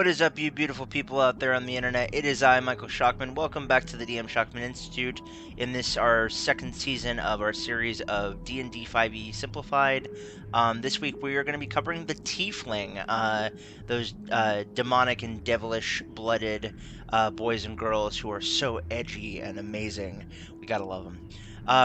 What is up, you beautiful people out there on the internet? It is I, Michael Shockman. Welcome back to the DM Shockman Institute. In this, our second season of our series of D&D 5e Simplified. This week, we are going to be covering the Tiefling, those demonic and devilish-blooded boys and girls who are so edgy and amazing. We gotta love them.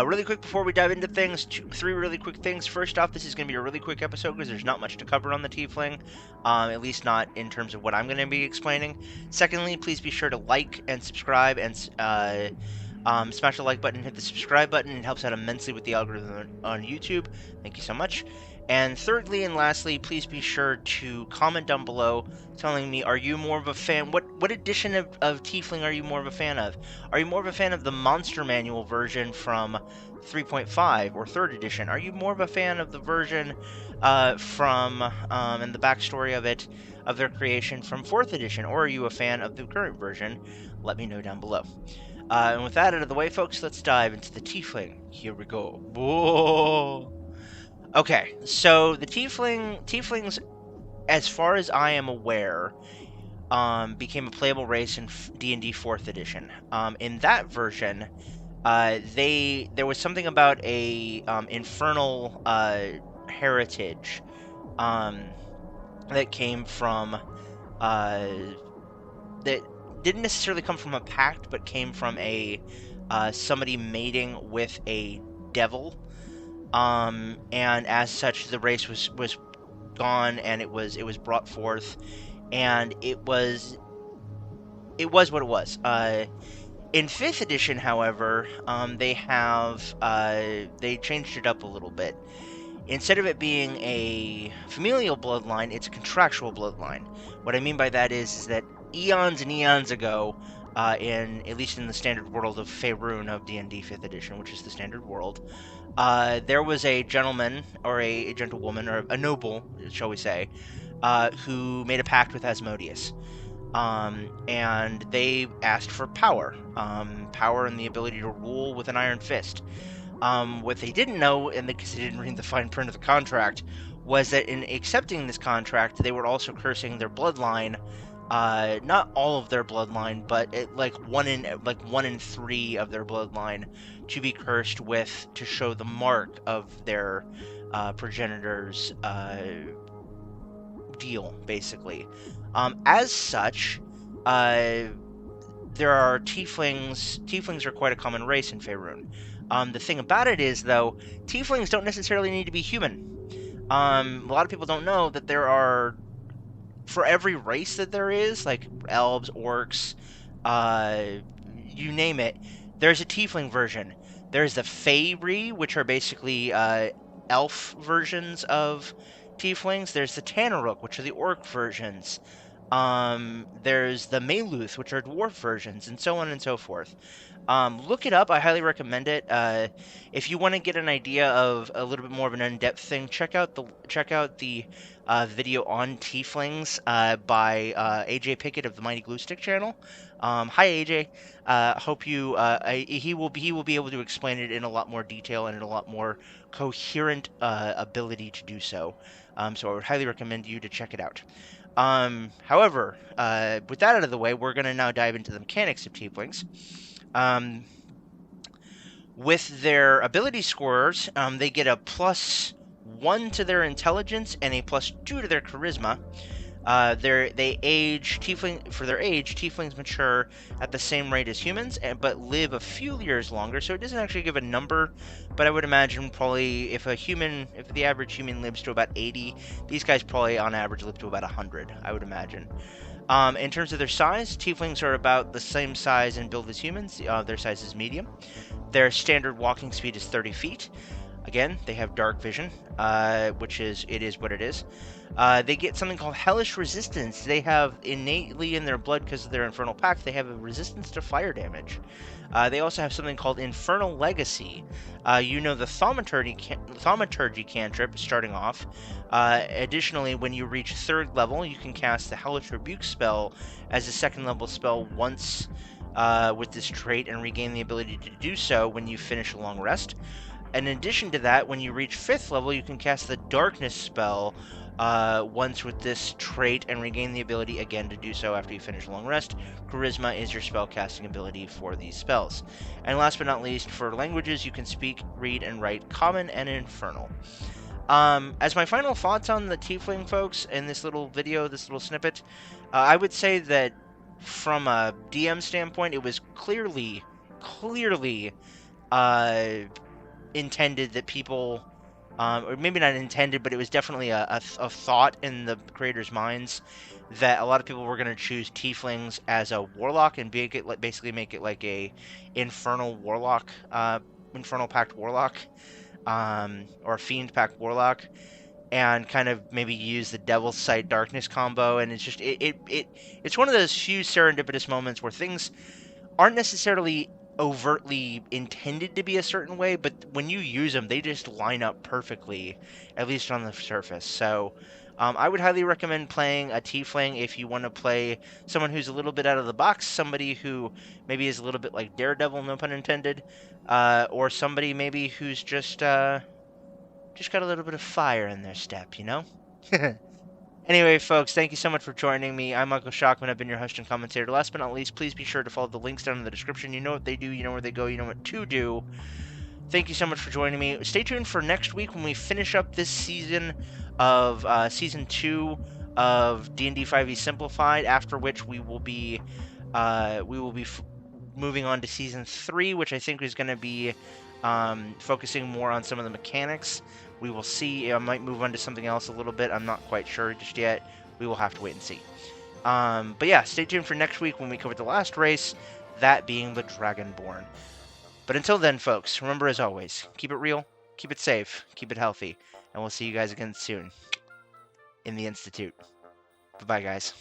Really quick before we dive into things, three really quick things. First off, this is going to be a really quick episode because there's not much to cover on the Tiefling, at least not in terms of what I'm going to be explaining. Secondly, please be sure to like and subscribe and smash the like button, hit the subscribe button. It helps out immensely with the algorithm on YouTube. Thank you so much. And thirdly and lastly, please be sure to comment down below telling me, are you more of a fan? What edition of Tiefling are you more of a fan of? Are you more of a fan of the Monster Manual version from 3.5 or 3rd edition? Are you more of a fan of the version from and the backstory of it, of their creation from 4th edition? Or are you a fan of the current version? Let me know down below. And with that out of the way, folks, let's dive into the Tiefling. Here we go. Whoa! Okay, so the Tieflings, as far as I am aware, became a playable race in D&D 4th edition. In that version, there was something about a infernal heritage that came from that didn't necessarily come from a pact, but came from a somebody mating with a devil. And as such, the race was gone, and it was brought forth, and it was what it was. In 5th edition, however, they changed it up a little bit. Instead of it being a familial bloodline, it's a contractual bloodline. What I mean by that is that eons and eons ago, at least in the standard world of Faerun of D&D 5th edition, which is the standard world, there was a gentleman, or a gentlewoman, or a noble, shall we say, who made a pact with Asmodeus. And they asked for power. Power and the ability to rule with an iron fist. What they didn't know, and because they didn't read the fine print of the contract, was that in accepting this contract, they were also cursing their bloodline. Not all of their bloodline, but one in 3 of their bloodline to be cursed with, to show the mark of their progenitors' deal, basically. As such, there are tieflings. Tieflings are quite a common race in Faerun. The thing about it is, though, tieflings don't necessarily need to be human. A lot of people don't know that there are, for every race that there is, like elves, orcs, you name it, there's a tiefling version. There's the Faerie, which are basically elf versions of tieflings. There's the Tanaruk, which are the orc versions. There's the Maluth, which are dwarf versions, and so on and so forth. Look it up. I highly recommend it. If you want to get an idea of a little bit more of an in-depth thing, check out the video on tieflings by AJ Pickett of the Mighty Glue Stick channel. Hi AJ. Hope you. He will be able to explain it in a lot more detail and in a lot more coherent ability to do so. So I would highly recommend you to check it out. However, with that out of the way, we're going to now dive into the mechanics of tieflings. With their ability scores, they get a +1 to their intelligence and a +2 to their charisma. They age for their age. Tieflings mature at the same rate as humans, but live a few years longer. So it doesn't actually give a number, but I would imagine probably if the average human lives to about 80, these guys probably on average live to about 100. I would imagine. In terms of their size, tieflings are about the same size and build as humans. Their size is medium. Their standard walking speed is 30 feet. Again, they have dark vision, which is what it is. They get something called hellish resistance. They have innately in their blood, because of their infernal pact, they have a resistance to fire damage. They also have something called infernal legacy. The thaumaturgy cantrip starting off. Additionally, when you reach 3rd level, you can cast the hellish rebuke spell as a 2nd level spell once with this trait, and regain the ability to do so when you finish a long rest. In addition to that, when you reach 5th level, you can cast the darkness spell once with this trait and regain the ability again to do so after you finish a long rest. Charisma is your spellcasting ability for these spells. And last but not least, for languages, you can speak, read, and write Common and Infernal. As my final thoughts on the Tiefling folks in this little video, this little snippet, I would say that from a DM standpoint, it was clearly uh, intended that people, or maybe not intended, but it was definitely a thought in the creators' minds that a lot of people were going to choose Tieflings as a warlock and basically make it like a infernal warlock, infernal pact warlock, or a fiend pact warlock, and kind of maybe use the Devil's Sight Darkness combo. And it's just it's one of those few serendipitous moments where things aren't necessarily overtly intended to be a certain way, but when you use them, they just line up perfectly, at least on the surface. So I would highly recommend playing a Tiefling if you want to play someone who's a little bit out of the box, somebody who maybe is a little bit like Daredevil, no pun intended, or somebody maybe who's just got a little bit of fire in their step, you know? Anyway, folks, thank you so much for joining me. I'm Michael Shockman. I've been your host and commentator. Last but not least, please be sure to follow the links down in the description. You know what they do, you know where they go, you know what to do. Thank you so much for joining me. Stay tuned for next week when we finish up this season of season 2 of D&D 5e Simplified. After which we will be moving on to season 3, which I think is going to be focusing more on some of the mechanics. We will see. I might move on to something else a little bit. I'm not quite sure just yet. We will have to wait and see. But yeah, stay tuned for next week when we cover the last race, that being the Dragonborn. But until then, folks, remember as always, keep it real, keep it safe, keep it healthy, and we'll see you guys again soon in the Institute. Bye-bye, guys.